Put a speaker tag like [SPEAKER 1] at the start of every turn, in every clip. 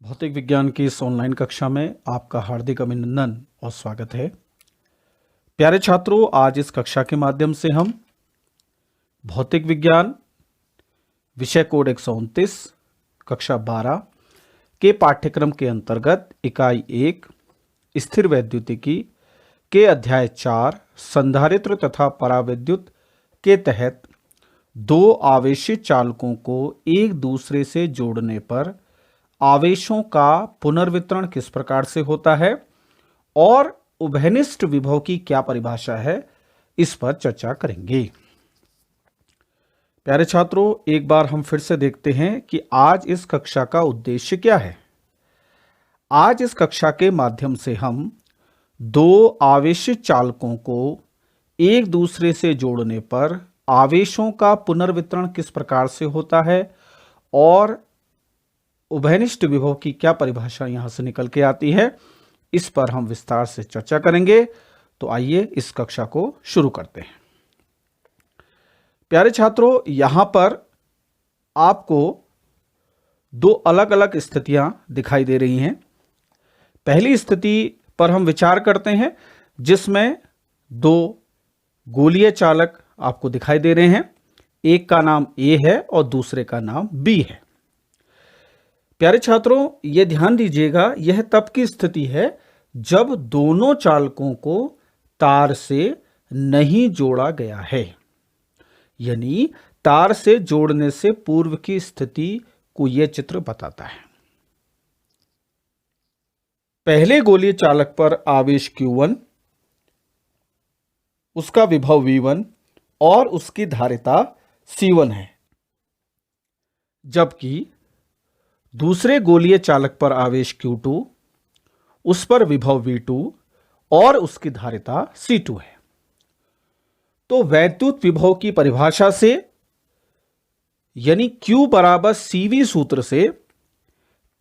[SPEAKER 1] भौतिक विज्ञान की इस ऑनलाइन कक्षा में आपका हार्दिक अभिनंदन और स्वागत है। प्यारे छात्रों, आज इस कक्षा के माध्यम से हम भौतिक विज्ञान विषय कोड 129 कक्षा 12 के पाठ्यक्रम के अंतर्गत इकाई 1 स्थिर वैद्युतिकी के अध्याय 4 संधारित्र तथा परावैद्युत के तहत दो आवेशित चालकों को एक दूसरे से जोड़ने पर आवेशों का पुनर्वितरण किस प्रकार से होता है और उभयनिष्ठ विभव की क्या परिभाषा है, इस पर चर्चा करेंगे। प्यारे छात्रों, एक बार हम फिर से देखते हैं कि आज इस कक्षा का उद्देश्य क्या है। आज इस कक्षा के माध्यम से हम दो आवेशित चालकों को एक दूसरे से जोड़ने पर आवेशों का पुनर्वितरण किस प्रकार से होता है और उभयनिष्ठ विभव की क्या परिभाषा यहां से निकल के आती है, इस पर हम विस्तार से चर्चा करेंगे। तो आइए इस कक्षा को शुरू करते हैं। प्यारे छात्रों, यहां पर आपको दो अलग अलग स्थितियां दिखाई दे रही हैं। पहली स्थिति पर हम विचार करते हैं जिसमें दो गोलीय चालक आपको दिखाई दे रहे हैं। एक का नाम ए है और दूसरे का नाम बी है। प्यारे छात्रों, यह ध्यान दीजिएगा, यह तब की स्थिति है जब दोनों चालकों को तार से नहीं जोड़ा गया है, यानी तार से जोड़ने से पूर्व की स्थिति को यह चित्र बताता है। पहले गोलीय चालक पर आवेश Q1, उसका विभव V1 और उसकी धारिता C1 है, जबकि दूसरे गोलीय चालक पर आवेश Q2, उस पर विभव V2 और उसकी धारिता C2 है। तो वैद्युत विभव की परिभाषा से, यानी Q बराबर CV सूत्र से,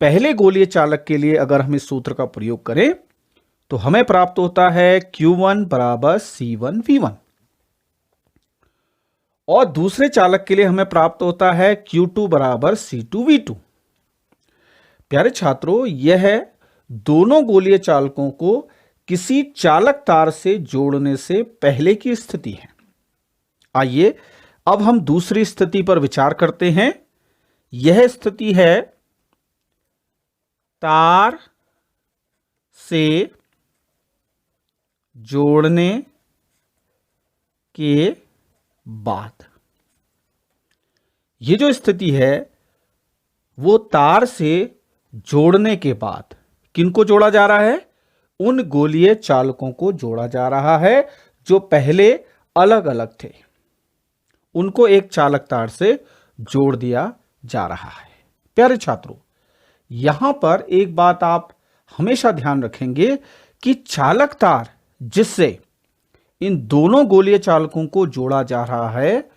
[SPEAKER 1] पहले गोलीय चालक के लिए अगर हम इस सूत्र का प्रयोग करें तो हमें प्राप्त होता है Q1 बराबर C1 V1 और दूसरे चालक के लिए हमें प्राप्त होता है Q2 बराबर C2 V2। प्यारे छात्रों, यह दोनों गोलीय चालकों को किसी चालक तार से जोड़ने से पहले की स्थिति है। आइए अब हम दूसरी स्थिति पर विचार करते हैं। यह स्थिति है तार से जोड़ने के बाद। यह जो स्थिति है वो तार से जोड़ने के बाद किनको जोड़ा जा रहा है? उन गोलीय चालकों को जोड़ा जा रहा है जो पहले अलग अलग थे, उनको एक चालक तार से जोड़ दिया जा रहा है। प्यारे छात्रों, यहां पर एक बात आप हमेशा ध्यान रखेंगे कि चालक तार जिससे इन दोनों गोलीय चालकों को जोड़ा जा रहा है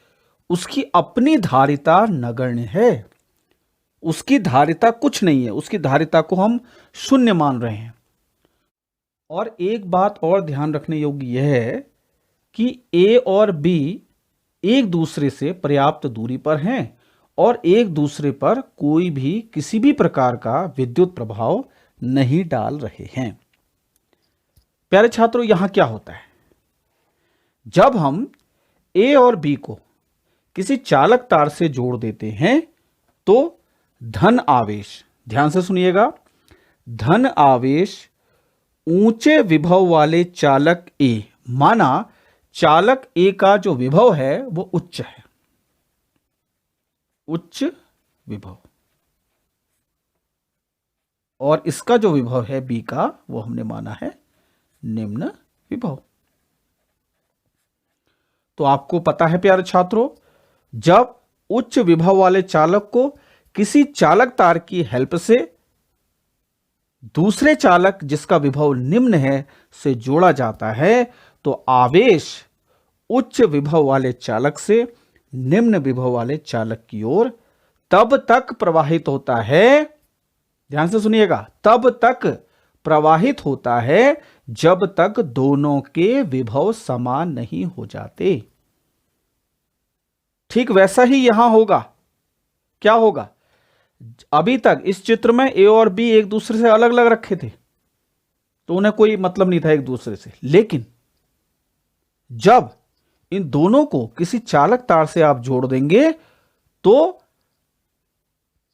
[SPEAKER 1] उसकी अपनी धारिता नगण्य है, उसकी धारिता कुछ नहीं है, उसकी धारिता को हम शून्य मान रहे हैं। और एक बात और ध्यान रखने योग्य यह है कि ए और बी एक दूसरे से पर्याप्त दूरी पर हैं और एक दूसरे पर कोई भी किसी भी प्रकार का विद्युत प्रभाव नहीं डाल रहे हैं। प्यारे छात्रों, यहां क्या होता है? जब हम ए और बी को किसी चालक तार से जोड़ देते हैं तो धन आवेश, ध्यान से सुनिएगा, धन आवेश ऊंचे विभव वाले चालक ए, माना चालक ए का जो विभव है वो उच्च है, उच्च विभव, और इसका जो विभव है बी का वो हमने माना है निम्न विभव। तो आपको पता है प्यारे छात्रों, जब उच्च विभव वाले चालक को किसी चालक तार की हेल्प से दूसरे चालक जिसका विभव निम्न है से जोड़ा जाता है तो आवेश उच्च विभव वाले चालक से निम्न विभव वाले चालक की ओर तब तक प्रवाहित होता है, ध्यान से सुनिएगा, तब तक प्रवाहित होता है जब तक दोनों के विभव समान नहीं हो जाते। ठीक वैसा ही यहां होगा। क्या होगा? अभी तक इस चित्र में ए और बी एक दूसरे से अलग अलग रखे थे, तो उन्हें कोई मतलब नहीं था एक दूसरे से। लेकिन जब इन दोनों को किसी चालक तार से आप जोड़ देंगे तो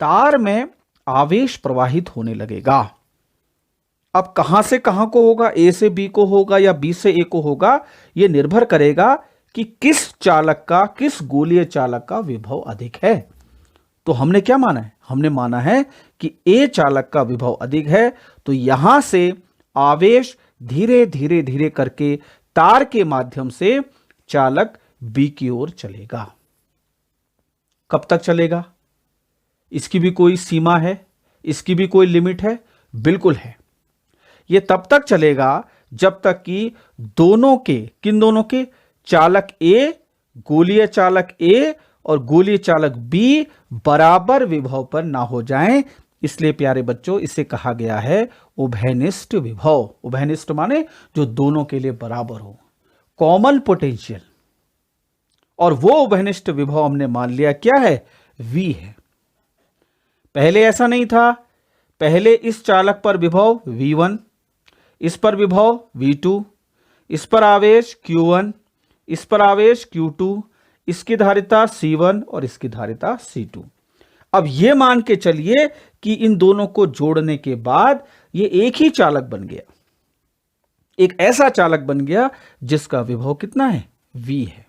[SPEAKER 1] तार में आवेश प्रवाहित होने लगेगा। अब कहां से कहां को होगा, ए से बी को होगा या बी से ए को होगा, यह निर्भर करेगा कि किस चालक का, किस गोलीय चालक का विभव अधिक है। तो हमने क्या माना है, हमने माना है कि ए चालक का विभव अधिक है, तो यहां से आवेश धीरे धीरे धीरे करके तार के माध्यम से चालक बी की ओर चलेगा। कब तक चलेगा, इसकी भी कोई सीमा है, इसकी भी कोई लिमिट है? बिल्कुल है। यह तब तक चलेगा जब तक कि दोनों के, किन दोनों के, चालक ए, गोलीय चालक ए और गोलीय चालक बी बराबर विभव पर ना हो जाएं। इसलिए प्यारे बच्चों इसे कहा गया है उभयनिष्ठ विभव। उभयनिष्ठ माने जो दोनों के लिए बराबर हो, कॉमन पोटेंशियल। और वो उभयनिष्ठ विभव हमने मान लिया क्या है, V है। पहले ऐसा नहीं था, पहले इस चालक पर विभव V1, इस पर विभव V2, इस पर आवेश Q1, इस पर आवेश Q2, इसकी धारिता C1 और इसकी धारिता C2। अब यह मान के चलिए कि इन दोनों को जोड़ने के बाद यह एक ही चालक बन गया, एक ऐसा चालक बन गया जिसका विभव कितना है, V है।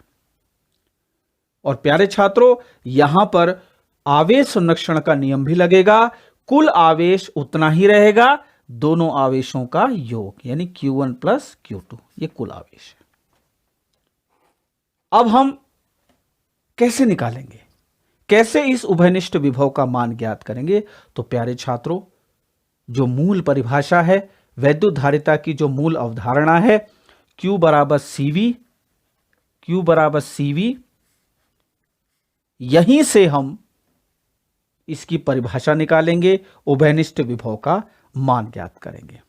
[SPEAKER 1] और प्यारे छात्रों यहां पर आवेश संरक्षण का नियम भी लगेगा, कुल आवेश उतना ही रहेगा, दोनों आवेशों का योग यानी Q1 प्लस Q2, ये कुल आवेश है। अब हम कैसे निकालेंगे, कैसे इस उभयनिष्ठ विभव का मान ज्ञात करेंगे? तो प्यारे छात्रों जो मूल परिभाषा है, वैद्युत धारिता की जो मूल अवधारणा है, Q बराबर CV, Q बराबर CV, यहीं से हम इसकी परिभाषा निकालेंगे, उभयनिष्ठ विभव का मान ज्ञात करेंगे।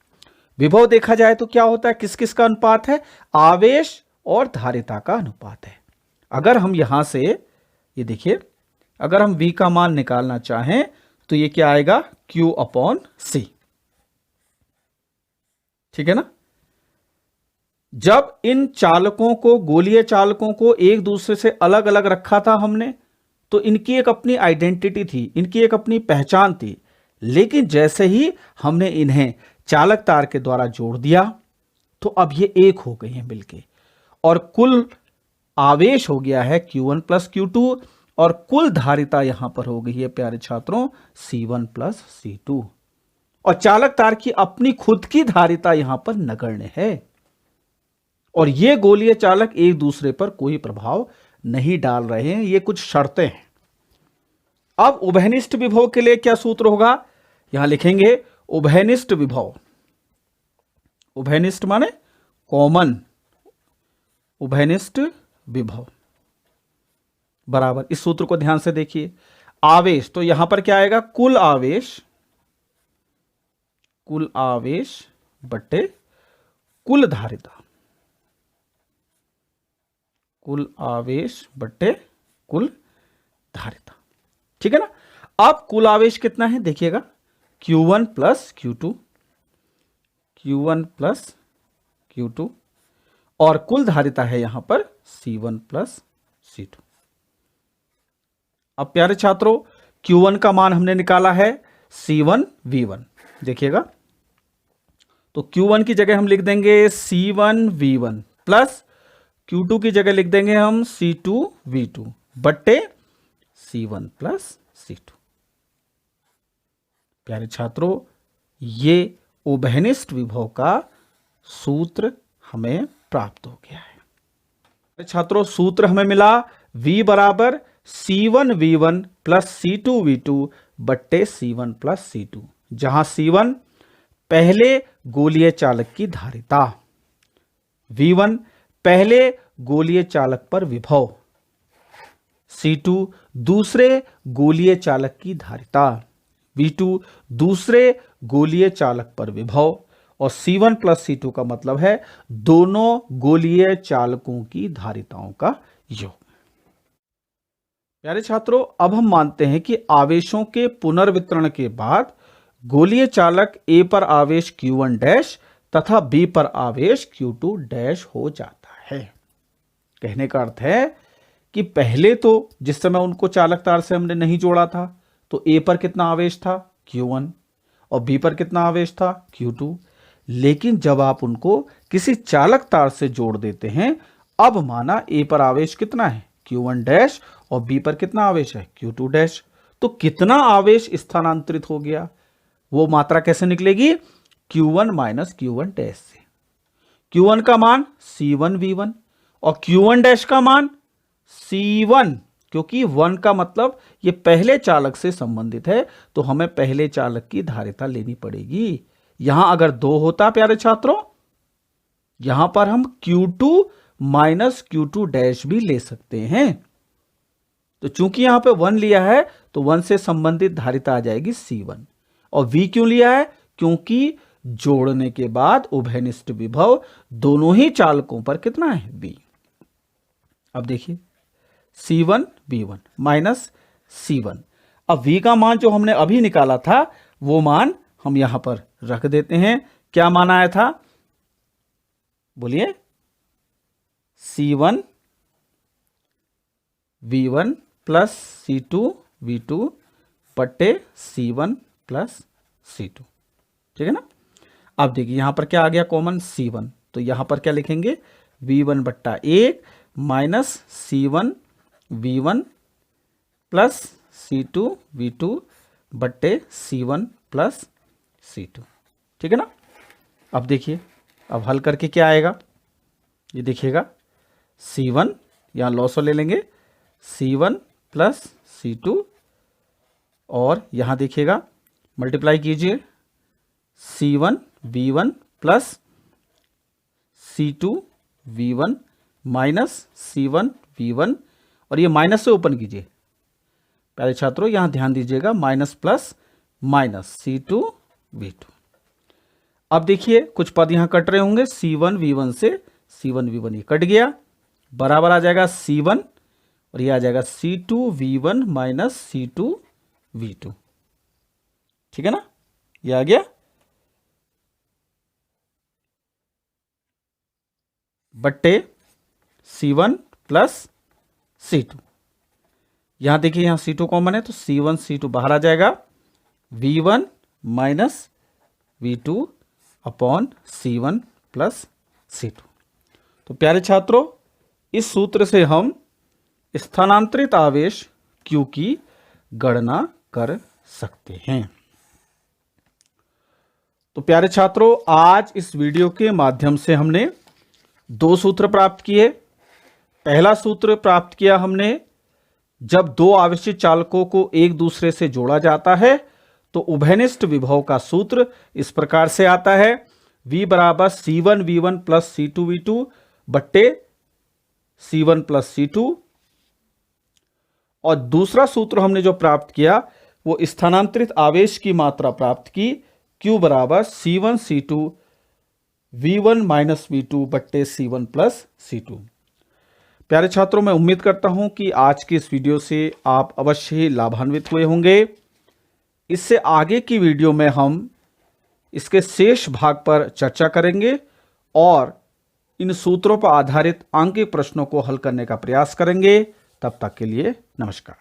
[SPEAKER 1] विभव देखा जाए तो क्या होता है, किस किस का अनुपात है, आवेश और धारिता का अनुपात है। अगर हम यहां से ये देखिए, अगर हम V का मान निकालना चाहें तो ये क्या आएगा, Q अपॉन C, ठीक है ना। जब इन चालकों को, गोलीय चालकों को एक दूसरे से अलग अलग रखा था हमने, तो इनकी एक अपनी आइडेंटिटी थी, इनकी एक अपनी पहचान थी। लेकिन जैसे ही हमने इन्हें चालक तार के द्वारा जोड़ दिया तो अब ये एक हो गए हैं मिलके, और कुल आवेश हो गया है Q1 प्लस Q2 और कुल धारिता यहां पर हो गई है प्यारे छात्रों C1 प्लस C2। और चालक तार की अपनी खुद की धारिता यहां पर नगण्य है, और ये गोलीय चालक एक दूसरे पर कोई प्रभाव नहीं डाल रहे हैं, ये कुछ शर्तें हैं। अब उभयनिष्ठ विभव के लिए क्या सूत्र होगा, यहां लिखेंगे उभयनिष्ठ विभव, उभयनिष्ठ माने कॉमन, उभयनिष्ठ विभव बराबर, इस सूत्र को ध्यान से देखिए, आवेश, तो यहां पर क्या आएगा, कुल आवेश, कुल आवेश बटे कुल धारिता, कुल आवेश बटे कुल धारिता, ठीक है ना। अब कुल आवेश कितना है देखिएगा, Q1 plus Q2, Q1 plus Q2, और कुल धारिता है यहां पर C1 प्लस C2। अब प्यारे छात्रों Q1 का मान हमने निकाला है C1 V1, देखिएगा, तो Q1 की जगह हम लिख देंगे C1 V1 प्लस Q2 की जगह लिख देंगे हम C2 V2 बट्टे C1 प्लस C2। प्यारे छात्रों ये उभयनिष्ठ विभव का सूत्र हमें प्राप्त हो गया है। छात्रों सूत्र हमें मिला V बराबर C1 V1 plus C2 V2 बट्टे C1 प्लस C2, जहां C1 पहले गोलीय चालक की धारिता, V1 पहले गोलीय चालक पर विभव, C2 दूसरे गोलीय चालक की धारिता, V2 दूसरे गोलीय चालक पर विभव, और C1 प्लस C2 का मतलब है दोनों गोलीय चालकों की धारिताओं का योग। प्यारे छात्रों, अब हम मानते हैं कि आवेशों के पुनर्वितरण के बाद गोलीय चालक ए पर आवेश Q1 डैश तथा बी पर आवेश Q2 डैश हो जाता है। कहने का अर्थ है कि पहले तो जिस समय उनको चालक तार से हमने नहीं जोड़ा था तो ए पर कितना आवेश था Q1 और बी पर कितना आवेश था Q2, लेकिन जब आप उनको किसी चालक तार से जोड़ देते हैं, अब माना ए पर आवेश कितना है Q1 डैश और बी पर कितना आवेश है Q2 डैश, तो कितना आवेश स्थानांतरित हो गया, वो मात्रा कैसे निकलेगी Q1 माइनस Q1 डैश से। Q1 का मान C1 V1 और Q1 डैश का मान C1, क्योंकि 1 का मतलब ये पहले चालक से संबंधित है तो हमें पहले चालक की धारिता लेनी पड़ेगी। यहां अगर 2 होता प्यारे छात्रों, यहां पर हम Q2 माइनस Q2 डैश भी ले सकते हैं। तो चूंकि यहां पे 1 लिया है तो 1 से संबंधित धारिता आ जाएगी C1। और V क्यों लिया है, क्योंकि जोड़ने के बाद उभयनिष्ठ विभव दोनों ही चालकों पर कितना है V। अब देखिए C1 V1 माइनस C1। अब V का मान जो हमने अभी निकाला था वो मान हम यहां पर रख देते हैं। क्या मान आया था, बोलिए C1 V1 plus C2 V2 बट्टे C1 प्लस C2, ठीक है ना। अब देखिए यहां पर क्या आ गया कॉमन C1, तो यहां पर क्या लिखेंगे V1 बट्टा 1 minus C1 V1 plus C2 V2 बट्टे C1 प्लस C2, ठीक है ना। अब देखिए, अब हल करके क्या आएगा, ये देखिएगा C1 यहां लॉसो ले लेंगे C1 प्लस C2 और यहां देखिएगा मल्टीप्लाई कीजिए C1 V1 plus C2 V1 minus C1 V1 और ये माइनस से ओपन कीजिए। प्यारे छात्रों यहां ध्यान दीजिएगा, minus plus minus C2 V2। अब देखिए कुछ पद यहां कट रहे होंगे, C1 V1 से C1 V1 ये कट गया, बराबर आ जाएगा C1 और ये आ जाएगा C2 V1 minus C2 V2, ठीक है ना, ये आ गया बट्टे C1 प्लस C2। यहां देखिए यहां C2 कॉमन है तो C1 C2 बाहर आ जाएगा, V1 minus V2 upon C1 plus C2। तो प्यारे छात्रों इस सूत्र से हम स्थानांतरित आवेश Q की गणना कर सकते हैं। तो प्यारे छात्रों आज इस वीडियो के माध्यम से हमने 2 सूत्र प्राप्त किए। पहला सूत्र प्राप्त किया हमने, जब 2 आवेशित चालकों को एक दूसरे से जोड़ा जाता है तो उभयनिष्ठ विभव का सूत्र इस प्रकार से आता है, V बराबर C1 V1 plus C2 V2 बट्टे C1 प्लस C2। और दूसरा सूत्र हमने जो प्राप्त किया वो स्थानांतरित आवेश की मात्रा प्राप्त की, Q बराबर C1 C2 V1 minus V2 बट्टे C1 प्लस C2। प्यारे छात्रों मैं उम्मीद करता हूं कि आज की इस वीडियो से आप अवश्य ही लाभान्वित हुए होंगे। इससे आगे की वीडियो में हम इसके शेष भाग पर चर्चा करेंगे और इन सूत्रों पर आधारित आंकिक प्रश्नों को हल करने का प्रयास करेंगे। तब तक के लिए नमस्कार।